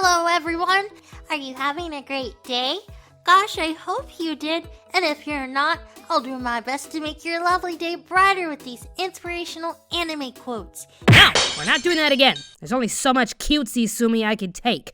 Hello everyone! Are you having a great day? Gosh, I hope you did, and if you're not, I'll do my best to make your lovely day brighter with these inspirational anime quotes. No, we're not doing that again. There's only so much cutesy sumi I could take.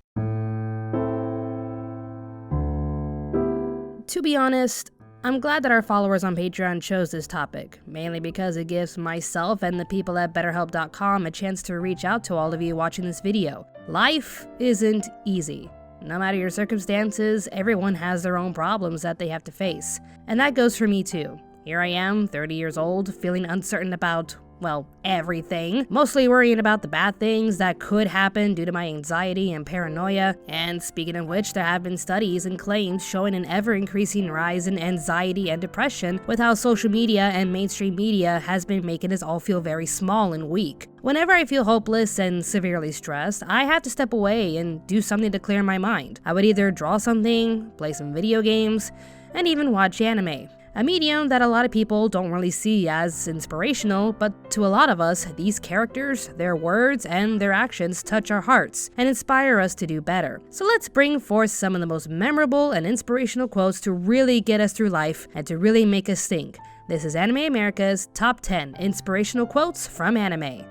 To be honest, I'm glad that our followers on Patreon chose this topic, mainly because it gives myself and the people at BetterHelp.com a chance to reach out to all of you watching this video. Life isn't easy. No matter your circumstances, everyone has their own problems that they have to face. And that goes for me too. Here I am, 30 years old, feeling uncertain about, well, everything. Mostly worrying about the bad things that could happen due to my anxiety and paranoia. And speaking of which, there have been studies and claims showing an ever-increasing rise in anxiety and depression with how social media and mainstream media has been making us all feel very small and weak. Whenever I feel hopeless and severely stressed, I have to step away and do something to clear my mind. I would either draw something, play some video games, and even watch anime. A medium that a lot of people don't really see as inspirational, but to a lot of us, these characters, their words, and their actions touch our hearts and inspire us to do better. So let's bring forth some of the most memorable and inspirational quotes to really get us through life and to really make us think. This is Anime America's Top 10 Inspirational Quotes from Anime.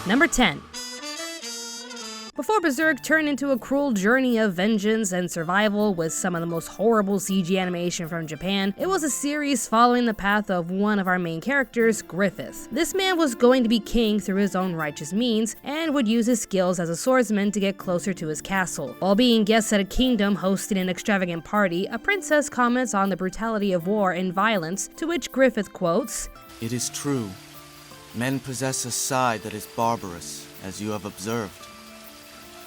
Number 10. Before Berserk turned into a cruel journey of vengeance and survival with some of the most horrible CG animation from Japan, it was a series following the path of one of our main characters, Griffith. This man was going to be king through his own righteous means and would use his skills as a swordsman to get closer to his castle. While being guests at a kingdom hosting an extravagant party, a princess comments on the brutality of war and violence, to which Griffith quotes, "It is true. Men possess a side that is barbarous, as you have observed.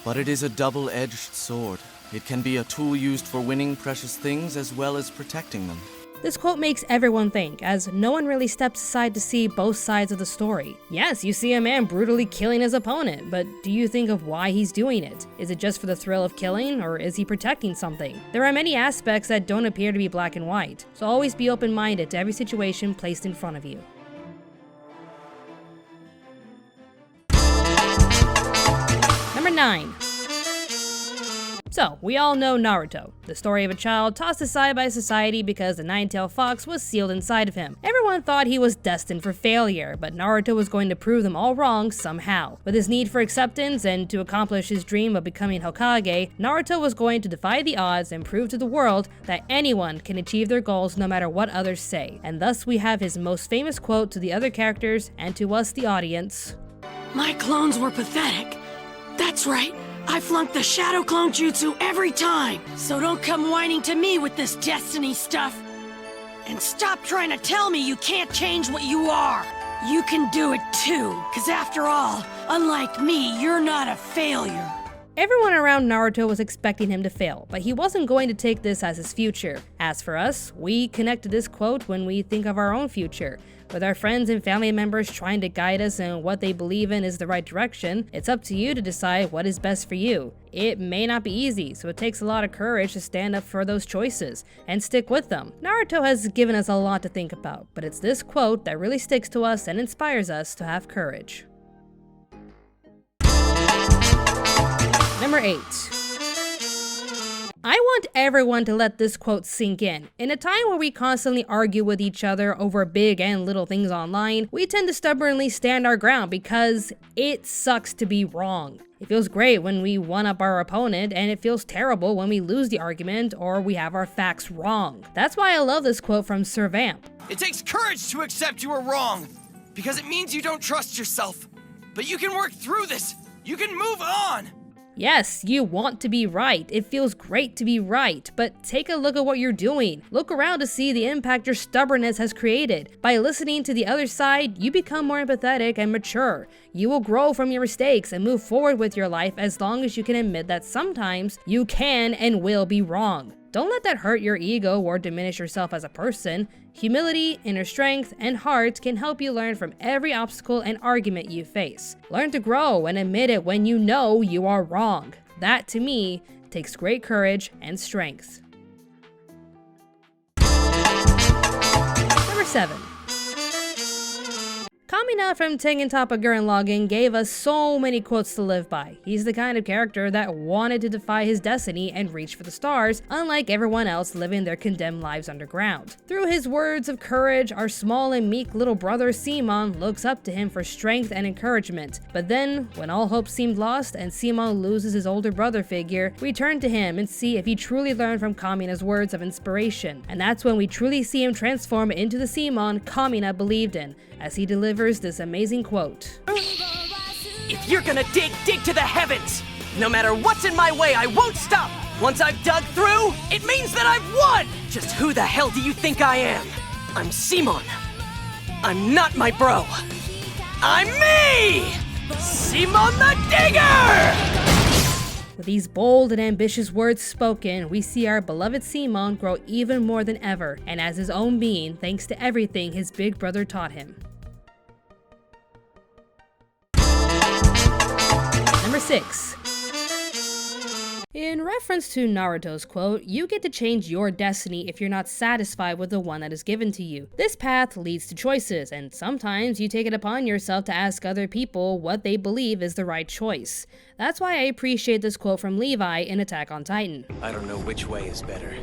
But it is a double-edged sword. It can be a tool used for winning precious things as well as protecting them." This quote makes everyone think, as no one really steps aside to see both sides of the story. Yes, you see a man brutally killing his opponent, but do you think of why he's doing it? Is it just for the thrill of killing, or is he protecting something? There are many aspects that don't appear to be black and white, so always be open-minded to every situation placed in front of you. Number 9. So, we all know Naruto, the story of a child tossed aside by society because the nine-tailed fox was sealed inside of him. Everyone thought he was destined for failure, but Naruto was going to prove them all wrong somehow. With his need for acceptance and to accomplish his dream of becoming Hokage, Naruto was going to defy the odds and prove to the world that anyone can achieve their goals no matter what others say. And thus we have his most famous quote to the other characters and to us, the audience. "My clones were pathetic. That's right, I flunked the shadow clone jutsu every time. So don't come whining to me with this destiny stuff. And stop trying to tell me you can't change what you are. You can do it too, cause after all, unlike me, you're not a failure." Everyone around Naruto was expecting him to fail, but he wasn't going to take this as his future. As for us, we connect to this quote when we think of our own future. With our friends and family members trying to guide us in what they believe in is the right direction, it's up to you to decide what is best for you. It may not be easy, so it takes a lot of courage to stand up for those choices and stick with them. Naruto has given us a lot to think about, but it's this quote that really sticks to us and inspires us to have courage. Number 8. I want everyone to let this quote sink in. In a time where we constantly argue with each other over big and little things online, we tend to stubbornly stand our ground because it sucks to be wrong. It feels great when we one-up our opponent, and it feels terrible when we lose the argument or we have our facts wrong. That's why I love this quote from Sir Vamp. "It takes courage to accept you were wrong, because it means you don't trust yourself. But you can work through this. You can move on." Yes, you want to be right. It feels great to be right, but take a look at what you're doing. Look around to see the impact your stubbornness has created. By listening to the other side, you become more empathetic and mature. You will grow from your mistakes and move forward with your life as long as you can admit that sometimes you can and will be wrong. Don't let that hurt your ego or diminish yourself as a person. Humility, inner strength, and heart can help you learn from every obstacle and argument you face. Learn to grow and admit it when you know you are wrong. That, to me, takes great courage and strength. 7. Kamina from Tengen Toppa Gurren Lagann gave us so many quotes to live by. He's the kind of character that wanted to defy his destiny and reach for the stars, unlike everyone else living their condemned lives underground. Through his words of courage, our small and meek little brother Simon looks up to him for strength and encouragement. But then, when all hope seemed lost and Simon loses his older brother figure, we turn to him and see if he truly learned from Kamina's words of inspiration. And that's when we truly see him transform into the Simon Kamina believed in, as he delivers this amazing quote. If you're gonna dig to the heavens! No matter what's in my way, I won't stop! Once I've dug through, it means that I've won! Just who the hell do you think I am? I'm Simon. I'm not my bro. I'm me! Simon the Digger! With these bold and ambitious words spoken, we see our beloved Simon grow even more than ever, and as his own being, thanks to everything his big brother taught him. Number 6. In reference to Naruto's quote, you get to change your destiny if you're not satisfied with the one that is given to you. This path leads to choices, and sometimes you take it upon yourself to ask other people what they believe is the right choice. That's why I appreciate this quote from Levi in Attack on Titan. I don't know which way is better.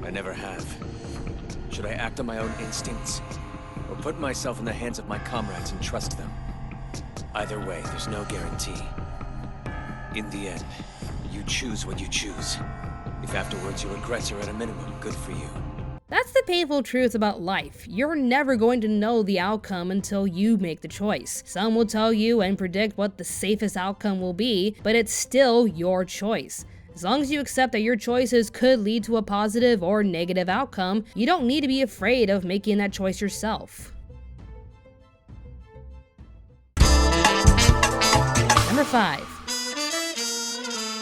I never have. Should I act on my own instincts, or put myself in the hands of my comrades and trust them? Either way, there's no guarantee. In the end, you choose what you choose. If afterwards your regrets are at a minimum, good for you. That's the painful truth about life. You're never going to know the outcome until you make the choice. Some will tell you and predict what the safest outcome will be, but it's still your choice. As long as you accept that your choices could lead to a positive or negative outcome, you don't need to be afraid of making that choice yourself. Number 5.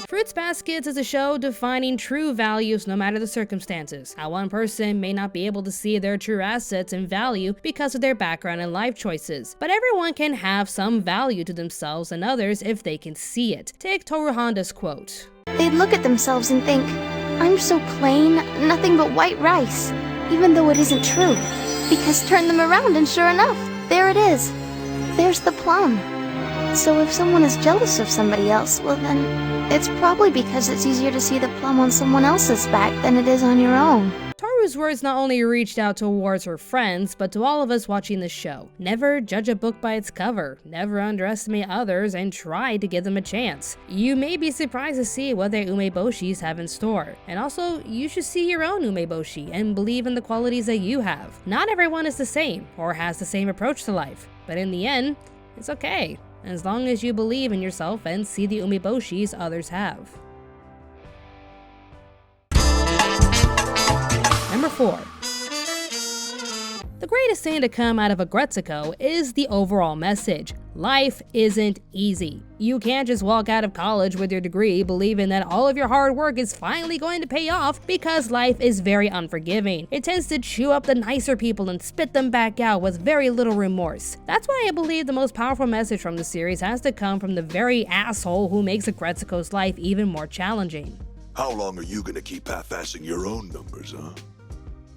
Fruits Baskets is a show defining true values no matter the circumstances. How one person may not be able to see their true assets and value because of their background and life choices, but everyone can have some value to themselves and others if they can see it. Take Toru Honda's quote. They'd look at themselves and think, I'm so plain, nothing but white rice, even though it isn't true. Because turn them around and sure enough, there it is. There's the plum. So if someone is jealous of somebody else, well then, it's probably because it's easier to see the plum on someone else's back than it is on your own. Toru's words not only reached out towards her friends, but to all of us watching this show. Never judge a book by its cover, never underestimate others, and try to give them a chance. You may be surprised to see what their umeboshis have in store. And also, you should see your own umeboshi and believe in the qualities that you have. Not everyone is the same, or has the same approach to life, but in the end, it's okay, as long as you believe in yourself and see the umeboshis others have. Number 4. The greatest thing to come out of Agretsuko is the overall message. Life isn't easy. You can't just walk out of college with your degree believing that all of your hard work is finally going to pay off, because life is very unforgiving. It tends to chew up the nicer people and spit them back out with very little remorse. That's why I believe the most powerful message from the series has to come from the very asshole who makes Agretsuko's life even more challenging. How long are you gonna keep half-assing your own numbers, huh?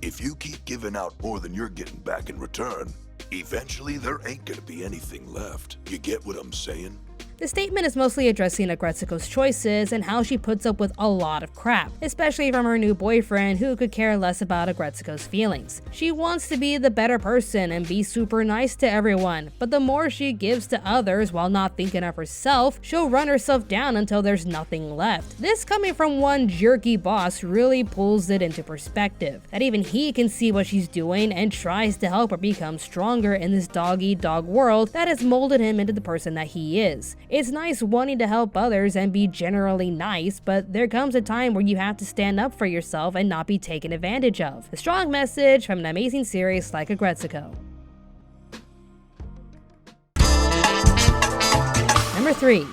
If you keep giving out more than you're getting back in return, eventually there ain't gonna be anything left. You get what I'm saying? The statement is mostly addressing Agretsuko's choices and how she puts up with a lot of crap, especially from her new boyfriend who could care less about Agretsuko's feelings. She wants to be the better person and be super nice to everyone, but the more she gives to others while not thinking of herself, she'll run herself down until there's nothing left. This coming from one jerky boss really pulls it into perspective, that even he can see what she's doing and tries to help her become stronger in this dog-eat-dog world that has molded him into the person that he is. It's nice wanting to help others and be generally nice, but there comes a time where you have to stand up for yourself and not be taken advantage of. A strong message from an amazing series like Agretsuko. Number 3.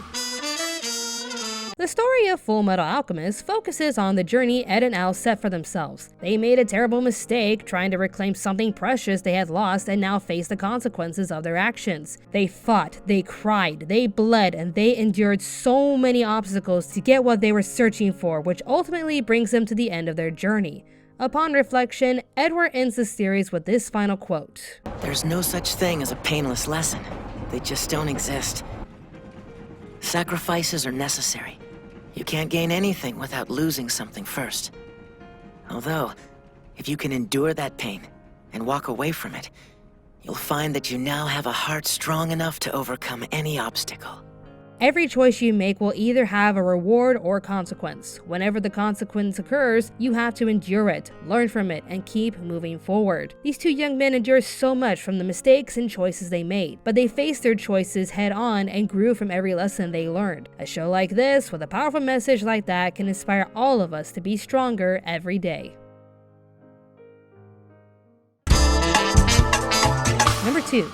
The story of Full Metal Alchemist focuses on the journey Ed and Al set for themselves. They made a terrible mistake trying to reclaim something precious they had lost and now face the consequences of their actions. They fought, they cried, they bled, and they endured so many obstacles to get what they were searching for, which ultimately brings them to the end of their journey. Upon reflection, Edward ends the series with this final quote. There's no such thing as a painless lesson. They just don't exist. Sacrifices are necessary. You can't gain anything without losing something first. Although, if you can endure that pain and walk away from it, you'll find that you now have a heart strong enough to overcome any obstacle. Every choice you make will either have a reward or consequence. Whenever the consequence occurs, you have to endure it, learn from it, and keep moving forward. These two young men endured so much from the mistakes and choices they made, but they faced their choices head on and grew from every lesson they learned. A show like this, with a powerful message like that, can inspire all of us to be stronger every day. Number 2.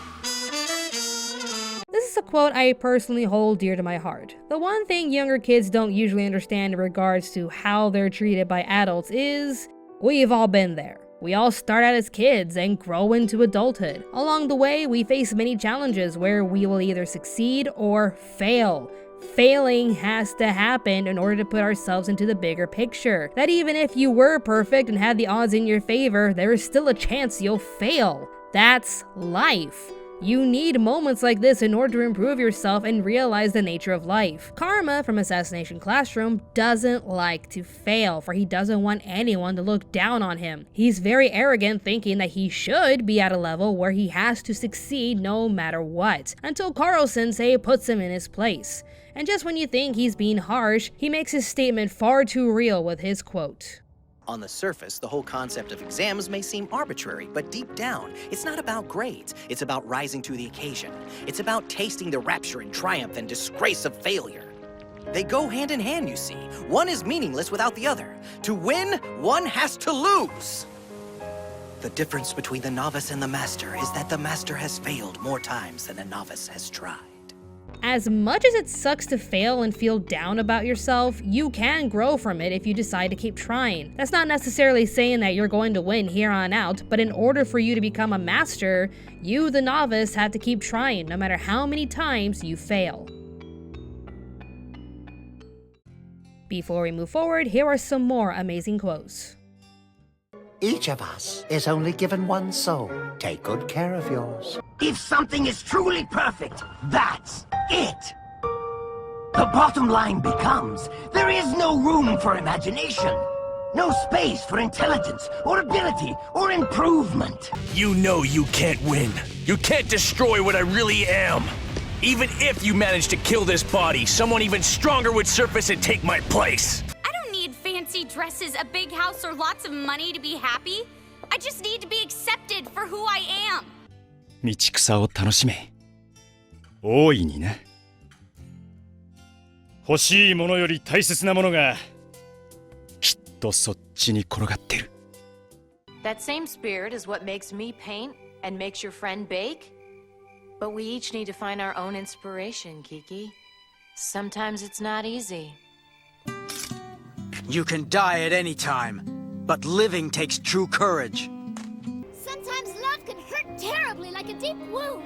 This is a quote I personally hold dear to my heart. The one thing younger kids don't usually understand in regards to how they're treated by adults is, we've all been there. We all start out as kids and grow into adulthood. Along the way, we face many challenges where we will either succeed or fail. Failing has to happen in order to put ourselves into the bigger picture. That even if you were perfect and had the odds in your favor, there is still a chance you'll fail. That's life. You need moments like this in order to improve yourself and realize the nature of life. Karma from Assassination Classroom doesn't like to fail, for he doesn't want anyone to look down on him. He's very arrogant, thinking that he should be at a level where he has to succeed no matter what, until Karo-sensei puts him in his place. And just when you think he's being harsh, he makes his statement far too real with his quote. On the surface, the whole concept of exams may seem arbitrary, but deep down, it's not about grades. It's about rising to the occasion. It's about tasting the rapture and triumph and disgrace of failure. They go hand in hand, you see. One is meaningless without the other. To win, one has to lose. The difference between the novice and the master is that the master has failed more times than the novice has tried. As much as it sucks to fail and feel down about yourself, you can grow from it if you decide to keep trying. That's not necessarily saying that you're going to win here on out, but in order for you to become a master, you, the novice, have to keep trying no matter how many times you fail. Before we move forward, here are some more amazing quotes. Each of us is only given one soul. Take good care of yours. If something is truly perfect, that's it. The bottom line becomes, there is no room for imagination. No space for intelligence, or ability, or improvement. You know you can't win. You can't destroy what I really am. Even if you manage to kill this body, someone even stronger would surface and take my place. Fancy dresses, a big house, or lots of money to be happy. I just need to be accepted for who I am. 道草を楽しめ。大いにな。欲しいものより大切なものがきっとそっちに転がってる。 That same spirit is what makes me paint and makes your friend bake. But we each need to find our own inspiration, Kiki. Sometimes it's not easy. You can die at any time, but living takes true courage. Sometimes love can hurt terribly like a deep wound.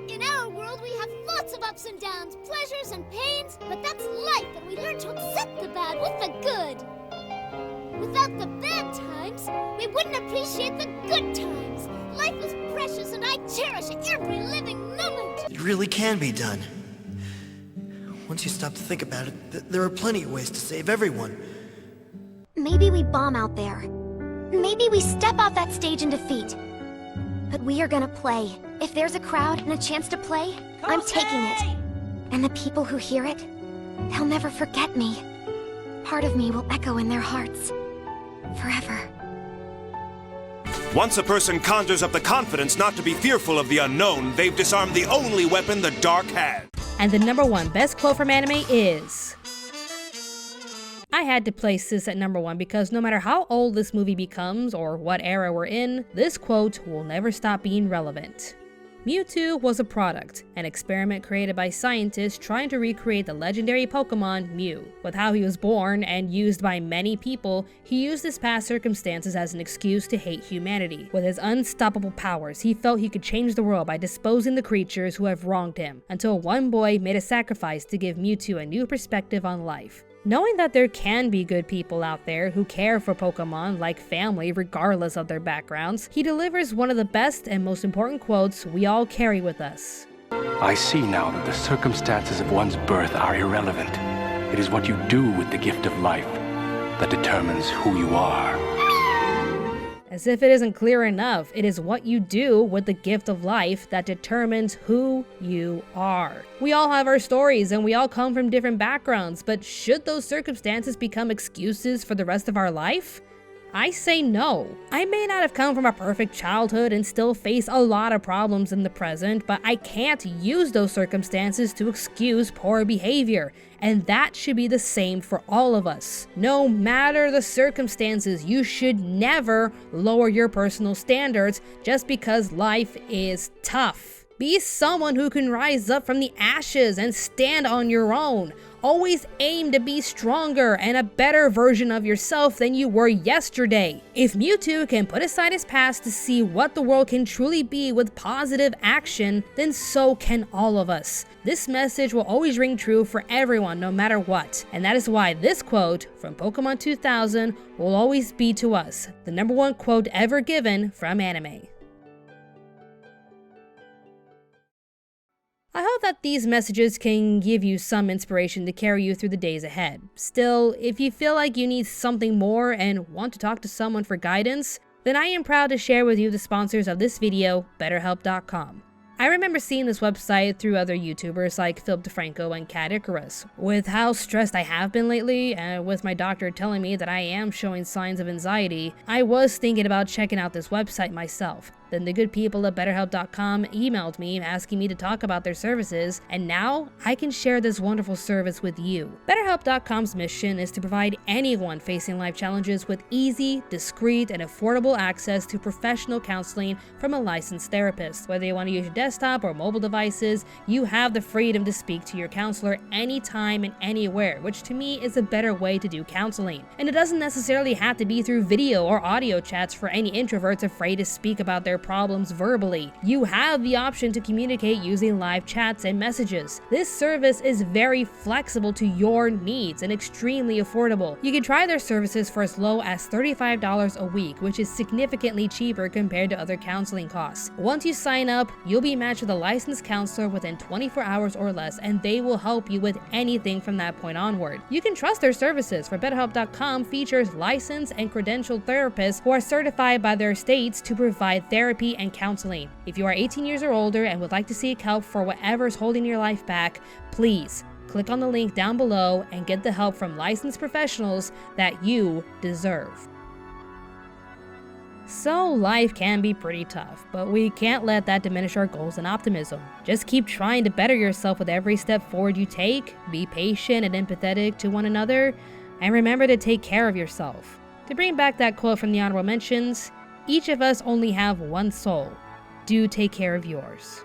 In our world, we have lots of ups and downs, pleasures and pains, but that's life, and we learn to accept the bad with the good. Without the bad times, we wouldn't appreciate the good times. Life is precious, and I cherish every living moment. It really can be done. Once you stop to think about it, there are plenty of ways to save everyone. Maybe we bomb out there. Maybe we step off that stage in defeat. But we are gonna play. If there's a crowd and a chance to play, I'm taking it. And the people who hear it, they'll never forget me. Part of me will echo in their hearts. Forever. Once a person conjures up the confidence not to be fearful of the unknown, they've disarmed the only weapon the dark has. And the number 1 best quote from anime is... I had to place this at number 1 because no matter how old this movie becomes or what era we're in, this quote will never stop being relevant. Mewtwo was a product, an experiment created by scientists trying to recreate the legendary Pokemon Mew. With how he was born and used by many people, he used his past circumstances as an excuse to hate humanity. With his unstoppable powers, he felt he could change the world by disposing the creatures who have wronged him, until one boy made a sacrifice to give Mewtwo a new perspective on life. Knowing that there can be good people out there who care for Pokemon like family regardless of their backgrounds, he delivers one of the best and most important quotes we all carry with us. I see now that the circumstances of one's birth are irrelevant. It is what you do with the gift of life that determines who you are. As if it isn't clear enough, it is what you do with the gift of life that determines who you are. We all have our stories and we all come from different backgrounds, but should those circumstances become excuses for the rest of our life? I say no. I may not have come from a perfect childhood and still face a lot of problems in the present, but I can't use those circumstances to excuse poor behavior. And that should be the same for all of us. No matter the circumstances, you should never lower your personal standards just because life is tough. Be someone who can rise up from the ashes and stand on your own. Always aim to be stronger and a better version of yourself than you were yesterday. If Mewtwo can put aside his past to see what the world can truly be with positive action, then so can all of us. This message will always ring true for everyone no matter what. And that is why this quote from Pokemon 2000 will always be to us the #1 quote ever given from anime. I hope that these messages can give you some inspiration to carry you through the days ahead. Still, if you feel like you need something more and want to talk to someone for guidance, then I am proud to share with you the sponsors of this video, BetterHelp.com. I remember seeing this website through other YouTubers like Philip DeFranco and Cat Icarus. With how stressed I have been lately, and with my doctor telling me that I am showing signs of anxiety, I was thinking about checking out this website myself. Then the good people at BetterHelp.com emailed me asking me to talk about their services, and now I can share this wonderful service with you. BetterHelp.com's mission is to provide anyone facing life challenges with easy, discreet, and affordable access to professional counseling from a licensed therapist. Whether you want to use your desktop or mobile devices, you have the freedom to speak to your counselor anytime and anywhere, which to me is a better way to do counseling. And it doesn't necessarily have to be through video or audio chats for any introverts afraid to speak about their problems verbally. You have the option to communicate using live chats and messages. This service is very flexible to your needs and extremely affordable. You can try their services for as low as $35 a week, which is significantly cheaper compared to other counseling costs. Once you sign up, you'll be matched with a licensed counselor within 24 hours or less, and they will help you with anything from that point onward. You can trust their services, for BetterHelp.com features licensed and credentialed therapists who are certified by their states to provide therapy and counseling. If you are 18 years or older and would like to seek help for whatever's holding your life back, please click on the link down below and get the help from licensed professionals that you deserve. So life can be pretty tough, but we can't let that diminish our goals and optimism. Just keep trying to better yourself with every step forward you take, be patient and empathetic to one another, and remember to take care of yourself. To bring back that quote from the honorable mentions, each of us only have one soul. Do take care of yours.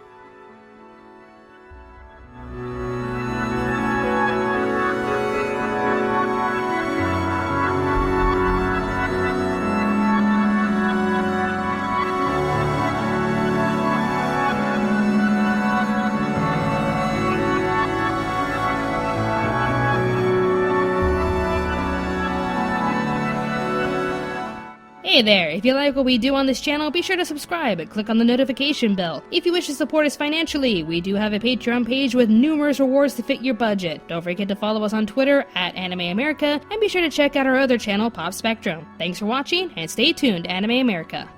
Hey there, if you like what we do on this channel, be sure to subscribe and click on the notification bell. If you wish to support us financially, we do have a Patreon page with numerous rewards to fit your budget. Don't forget to follow us on Twitter at Anime America, and be sure to check out our other channel, Pop Spectrum. Thanks for watching, and stay tuned, Anime America.